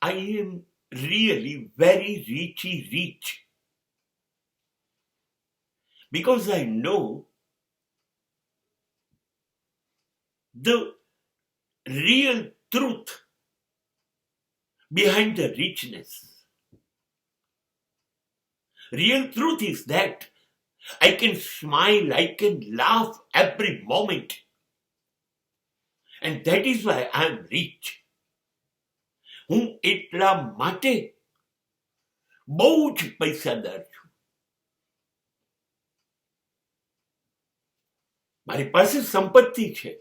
I am really very rich because I know the real truth behind the richness. Real truth is that I can smile, I can laugh every moment. And that is why I am rich. હું એટલા માટે બહુ જ પૈસાદાર છું. મારી પાસે સંપત્તિ છે.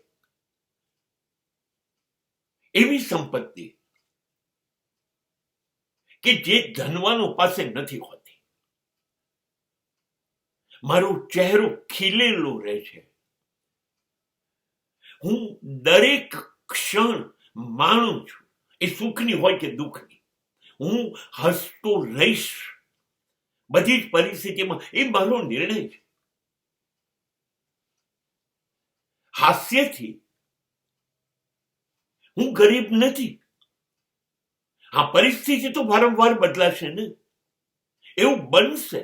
એવી સંપત્તિ કે જે ધનવાનો પાસે નથી હોતી. મારો ચહેરો ખીલેલો રહે છે. હું દરેક ક્ષણ માણું છું, એ સુખની હોય કે દુઃખની. હું હસતો રહીશ બધી જ પરિસ્થિતિમાં, એ મારો નિર્ણય છે. હાસ્યથી હું ગરીબ નથી. આ પરિસ્થિતિ તો વારંવાર બદલાશે ને. એવું બનશે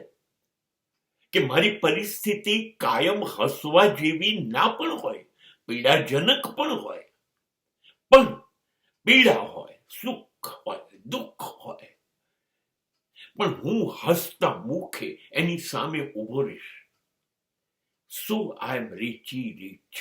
કે મારી પરિસ્થિતિ કાયમ હસવા જેવી ના પણ હોય, પીડાજનક પણ હોય. પણ પીડા હોય, સુખ હોય, દુઃખ હોય, પણ હું હસતા મુખે એની સામે ઉભો રહીશ. સો આઈ એમ રીચ.